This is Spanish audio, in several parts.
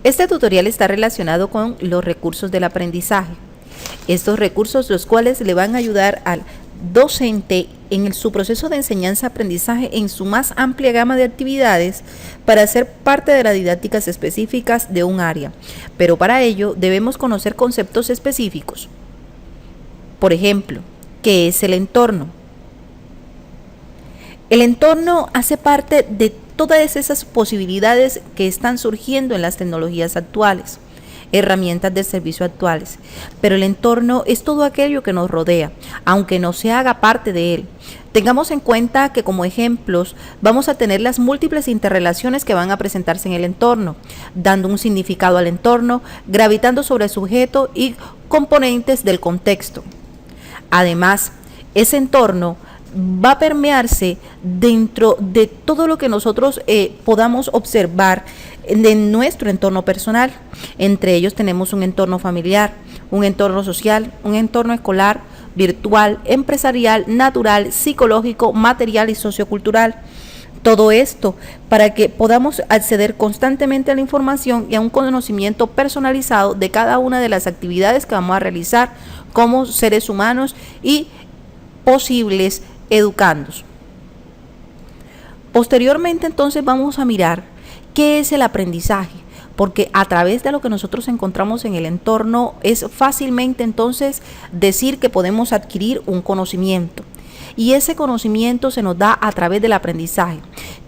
Este tutorial está relacionado con los recursos del aprendizaje. Estos recursos los cuales le van a ayudar al docente en su proceso de enseñanza-aprendizaje en su más amplia gama de actividades para ser parte de las didácticas específicas de un área. Pero para ello debemos conocer conceptos específicos. Por ejemplo, ¿qué es el entorno? El entorno hace parte de todas esas posibilidades que están surgiendo en las tecnologías actuales, herramientas de servicio actuales, pero el entorno es todo aquello que nos rodea, aunque no se haga parte de él. Tengamos en cuenta que como ejemplos vamos a tener las múltiples interrelaciones que van a presentarse en el entorno, dando un significado al entorno, gravitando sobre el sujeto y componentes del contexto. Además, ese entorno va a permearse dentro de todo lo que nosotros podamos observar de nuestro entorno personal. Entre ellos tenemos un entorno familiar, un entorno social, un entorno escolar, virtual, empresarial, natural, psicológico, material y sociocultural. Todo esto para que podamos acceder constantemente a la información y a un conocimiento personalizado de cada una de las actividades que vamos a realizar como seres humanos y posibles educandos. Posteriormente entonces vamos a mirar qué es el aprendizaje, porque a través de lo que nosotros encontramos en el entorno es fácilmente entonces decir que podemos adquirir un conocimiento. Y ese conocimiento se nos da a través del aprendizaje,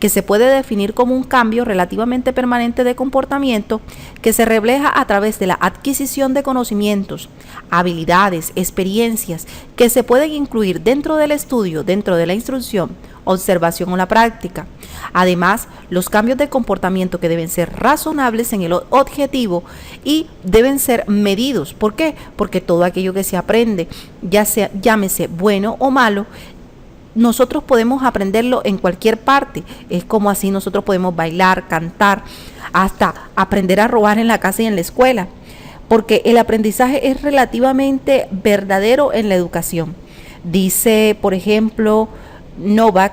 que se puede definir como un cambio relativamente permanente de comportamiento que se refleja a través de la adquisición de conocimientos, habilidades, experiencias que se pueden incluir dentro del estudio, dentro de la instrucción, observación o la práctica. Además, los cambios de comportamiento que deben ser razonables en el objetivo y deben ser medidos. ¿Por qué? Porque todo aquello que se aprende, ya sea llámese bueno o malo, nosotros podemos aprenderlo en cualquier parte. Es como así nosotros podemos bailar, cantar, hasta aprender a robar en la casa y en la escuela, porque el aprendizaje es relativamente verdadero en la educación. Dice, por ejemplo, Novak,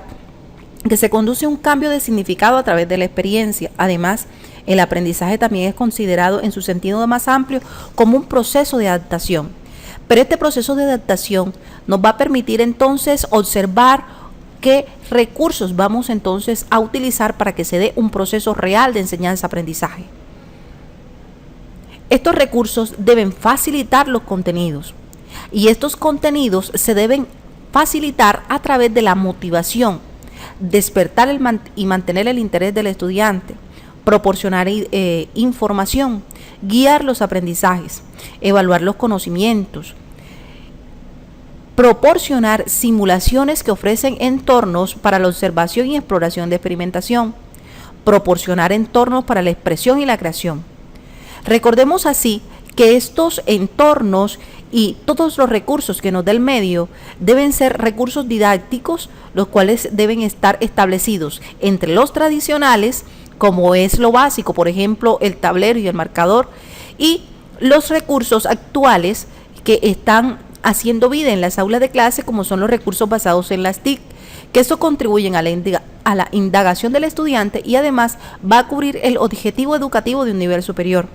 que se conduce a un cambio de significado a través de la experiencia. Además, el aprendizaje también es considerado en su sentido más amplio como un proceso de adaptación. Pero este proceso de adaptación nos va a permitir entonces observar qué recursos vamos entonces a utilizar para que se dé un proceso real de enseñanza-aprendizaje. Estos recursos deben facilitar los contenidos y estos contenidos se deben facilitar a través de la motivación, despertar y mantener el interés del estudiante, proporcionar información, guiar los aprendizajes, evaluar los conocimientos, proporcionar simulaciones que ofrecen entornos para la observación y exploración de experimentación, proporcionar entornos para la expresión y la creación. Recordemos así que estos entornos y todos los recursos que nos da el medio deben ser recursos didácticos, los cuales deben estar establecidos entre los tradicionales, como es lo básico, por ejemplo, el tablero y el marcador, y los recursos actuales que están haciendo vida en las aulas de clase, como son los recursos basados en las TIC, que eso contribuyen a la indagación del estudiante y además va a cubrir el objetivo educativo de un nivel superior.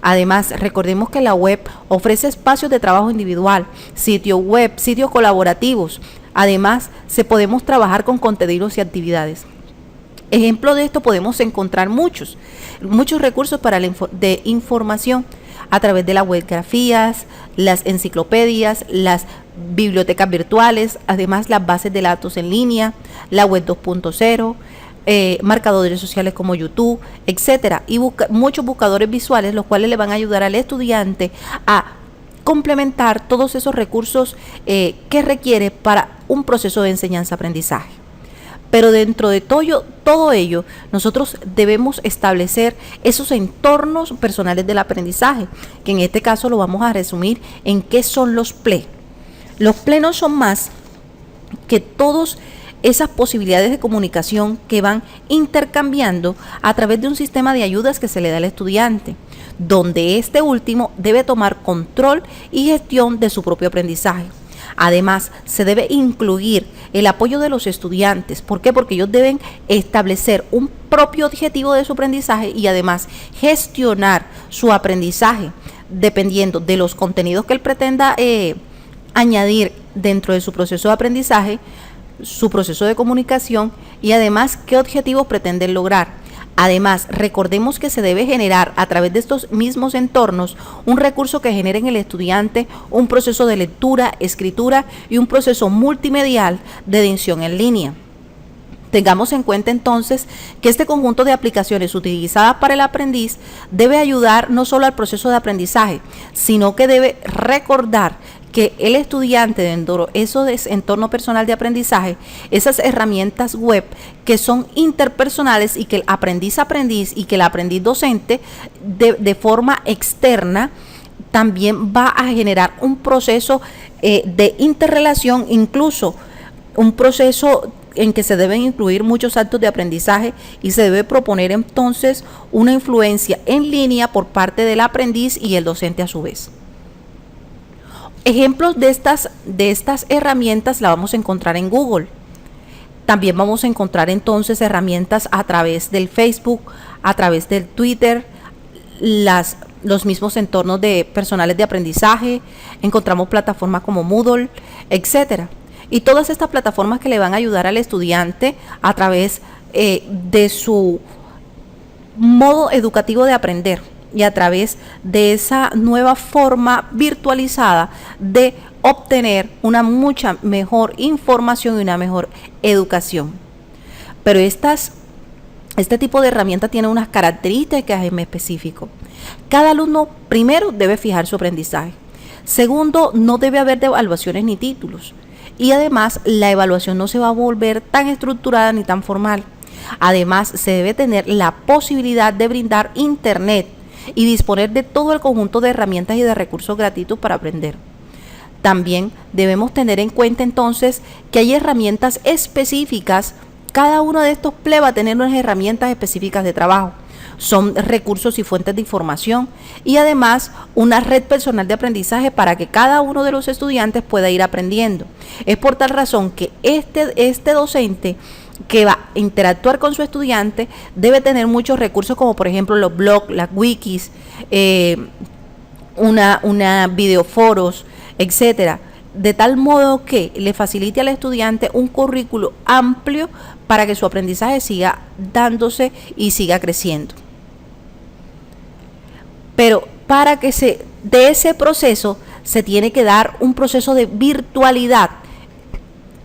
Además, recordemos que la web ofrece espacios de trabajo individual, sitio web, sitios colaborativos. Además, podemos trabajar con contenidos y actividades. Ejemplo de esto podemos encontrar muchos recursos para de información a través de las webgrafías, las enciclopedias, las bibliotecas virtuales, además las bases de datos en línea, la web 2.0, marcadores sociales como YouTube, etcétera, y muchos buscadores visuales, los cuales le van a ayudar al estudiante a complementar todos esos recursos que requiere para un proceso de enseñanza-aprendizaje. Pero dentro de todo ello, nosotros debemos establecer esos entornos personales del aprendizaje, que en este caso lo vamos a resumir en qué son los PLE. Los PLE no son más que todas esas posibilidades de comunicación que van intercambiando a través de un sistema de ayudas que se le da al estudiante, donde este último debe tomar control y gestión de su propio aprendizaje. Además, se debe incluir el apoyo de los estudiantes. ¿Por qué? Porque ellos deben establecer un propio objetivo de su aprendizaje y además gestionar su aprendizaje dependiendo de los contenidos que él pretenda añadir dentro de su proceso de aprendizaje, su proceso de comunicación y además qué objetivos pretenden lograr. Además, recordemos que se debe generar a través de estos mismos entornos un recurso que genere en el estudiante un proceso de lectura, escritura y un proceso multimedial de edición en línea. Tengamos en cuenta entonces que este conjunto de aplicaciones utilizadas para el aprendiz debe ayudar no solo al proceso de aprendizaje, sino que debe recordar que el estudiante dentro de eso de entorno personal de aprendizaje, esas herramientas web que son interpersonales y que el aprendiz y que el aprendiz docente de forma externa también va a generar un proceso de interrelación, incluso un proceso en que se deben incluir muchos actos de aprendizaje y se debe proponer entonces una influencia en línea por parte del aprendiz y el docente a su vez. Ejemplos de estas herramientas la vamos a encontrar en Google. También vamos a encontrar entonces herramientas a través del Facebook, a través del Twitter, los mismos entornos de personales de aprendizaje, encontramos plataformas como Moodle, etcétera. Y todas estas plataformas que le van a ayudar al estudiante a través de su modo educativo de aprender y a través de esa nueva forma virtualizada de obtener una mucha mejor información y una mejor educación. Pero este tipo de herramienta tiene unas características en específico. Cada alumno primero debe fijar su aprendizaje. Segundo, no debe haber evaluaciones ni títulos. Y además la evaluación no se va a volver tan estructurada ni tan formal. Además se debe tener la posibilidad de brindar internet y disponer de todo el conjunto de herramientas y de recursos gratuitos para aprender. También debemos tener en cuenta entonces que hay herramientas específicas. Cada uno de estos PLE va a tener unas herramientas específicas de trabajo. Son recursos y fuentes de información y además una red personal de aprendizaje para que cada uno de los estudiantes pueda ir aprendiendo. Es por tal razón que este docente que va a interactuar con su estudiante debe tener muchos recursos como por ejemplo los blogs, las wikis, una videoforos, etcétera, de tal modo que le facilite al estudiante un currículo amplio para que su aprendizaje siga dándose y siga creciendo. Pero para que de ese proceso se tiene que dar un proceso de virtualidad,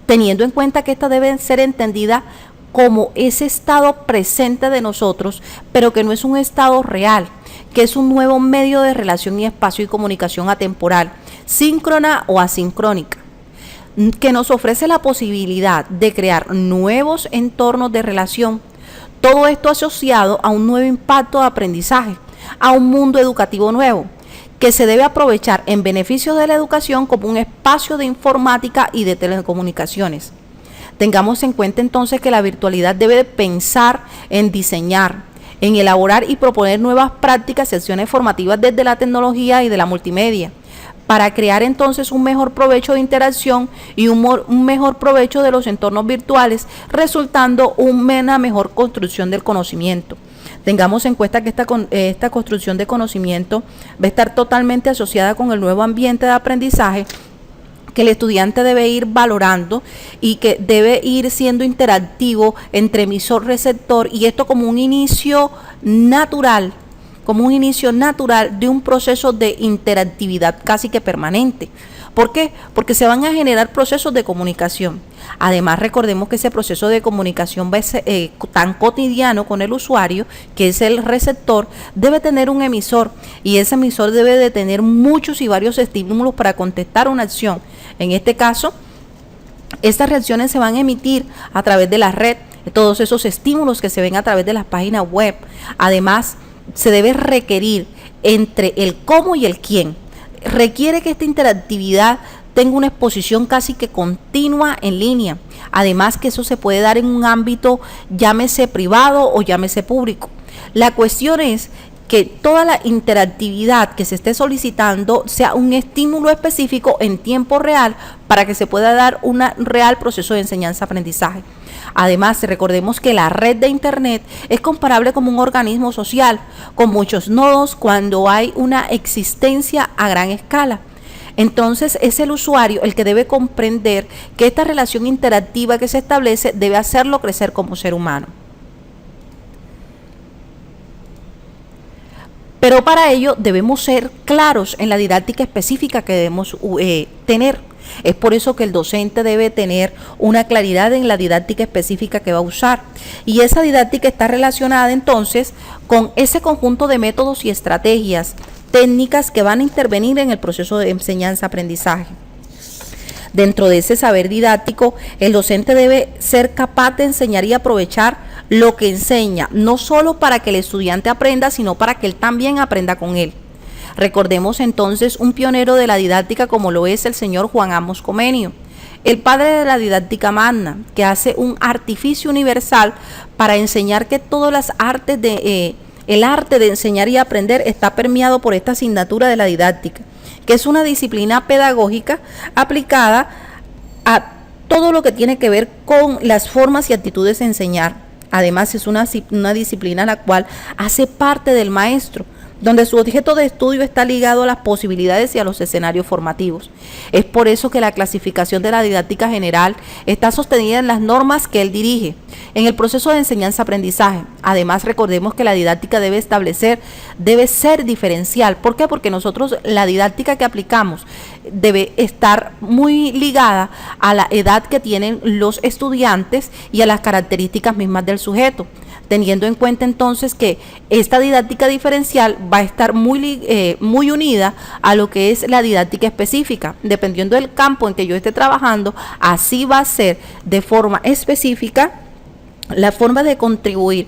teniendo en cuenta que esta debe ser entendida como ese estado presente de nosotros, pero que no es un estado real, que es un nuevo medio de relación y espacio y comunicación atemporal, síncrona o asincrónica, que nos ofrece la posibilidad de crear nuevos entornos de relación. Todo esto asociado a un nuevo impacto de aprendizaje, a un mundo educativo nuevo, que se debe aprovechar en beneficio de la educación como un espacio de informática y de telecomunicaciones. Tengamos en cuenta entonces que la virtualidad debe pensar en diseñar, en elaborar y proponer nuevas prácticas y acciones formativas desde la tecnología y de la multimedia, para crear entonces un mejor provecho de interacción y un mejor provecho de los entornos virtuales, resultando una mejor construcción del conocimiento. Tengamos en cuenta que esta construcción de conocimiento va a estar totalmente asociada con el nuevo ambiente de aprendizaje que el estudiante debe ir valorando y que debe ir siendo interactivo entre emisor-receptor, y esto como un inicio natural de un proceso de interactividad casi que permanente. ¿Por qué? Porque se van a generar procesos de comunicación. Además, recordemos que ese proceso de comunicación va a ser tan cotidiano con el usuario, que es el receptor, debe tener un emisor, y ese emisor debe de tener muchos y varios estímulos para contestar una acción. En este caso, estas reacciones se van a emitir a través de la red, todos esos estímulos que se ven a través de las páginas web. Además, se debe requerir entre el cómo y el quién. Requiere que esta interactividad tenga una exposición casi que continua en línea. Además que eso se puede dar en un ámbito, llámese privado o llámese público. La cuestión es que toda la interactividad que se esté solicitando sea un estímulo específico en tiempo real para que se pueda dar un real proceso de enseñanza-aprendizaje. Además, recordemos que la red de Internet es comparable como un organismo social, con muchos nodos cuando hay una existencia a gran escala. Entonces es el usuario el que debe comprender que esta relación interactiva que se establece debe hacerlo crecer como ser humano. Pero para ello debemos ser claros en la didáctica específica que debemos tener. Es por eso que el docente debe tener una claridad en la didáctica específica que va a usar. Y esa didáctica está relacionada entonces con ese conjunto de métodos y estrategias técnicas que van a intervenir en el proceso de enseñanza-aprendizaje. Dentro de ese saber didáctico, el docente debe ser capaz de enseñar y aprovechar lo que enseña, no solo para que el estudiante aprenda, sino para que él también aprenda con él. Recordemos entonces un pionero de la didáctica como lo es el señor Juan Amos Comenio, el padre de la didáctica magna, que hace un artificio universal para enseñar que todas las artes el arte de enseñar y aprender está permeado por esta asignatura de la didáctica, que es una disciplina pedagógica aplicada a todo lo que tiene que ver con las formas y actitudes de enseñar. Además, es una disciplina la cual hace parte del maestro, donde su objeto de estudio está ligado a las posibilidades y a los escenarios formativos. Es por eso que la clasificación de la didáctica general está sostenida en las normas que él dirige, en el proceso de enseñanza-aprendizaje. Además, recordemos que la didáctica debe ser diferencial. ¿Por qué? Porque nosotros la didáctica que aplicamos debe estar muy ligada a la edad que tienen los estudiantes y a las características mismas del sujeto, teniendo en cuenta entonces que esta didáctica diferencial va a estar muy unida a lo que es la didáctica específica. Dependiendo del campo en que yo esté trabajando, así va a ser de forma específica la forma de contribuir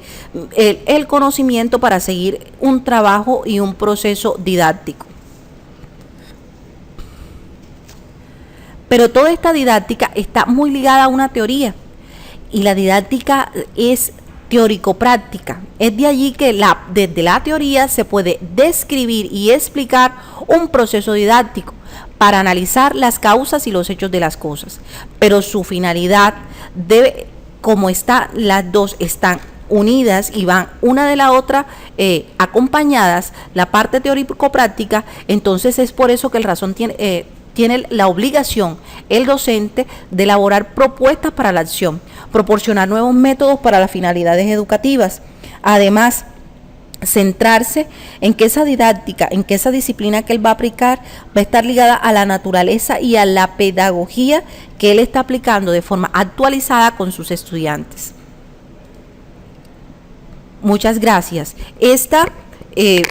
el conocimiento para seguir un trabajo y un proceso didáctico. Pero toda esta didáctica está muy ligada a una teoría, y la didáctica es teórico-práctica. Es de allí que desde la teoría se puede describir y explicar un proceso didáctico para analizar las causas y los hechos de las cosas. Pero su finalidad debe, como las dos están unidas y van una de la otra acompañadas, la parte teórico-práctica, entonces es por eso que el razón tiene la obligación, el docente, de elaborar propuestas para la acción, proporcionar nuevos métodos para las finalidades educativas. Además, centrarse en que esa didáctica, en que esa disciplina que él va a aplicar va a estar ligada a la naturaleza y a la pedagogía que él está aplicando de forma actualizada con sus estudiantes. Muchas gracias.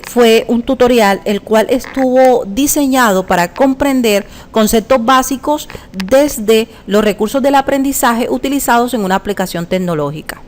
Fue un tutorial el cual estuvo diseñado para comprender conceptos básicos desde los recursos del aprendizaje utilizados en una aplicación tecnológica.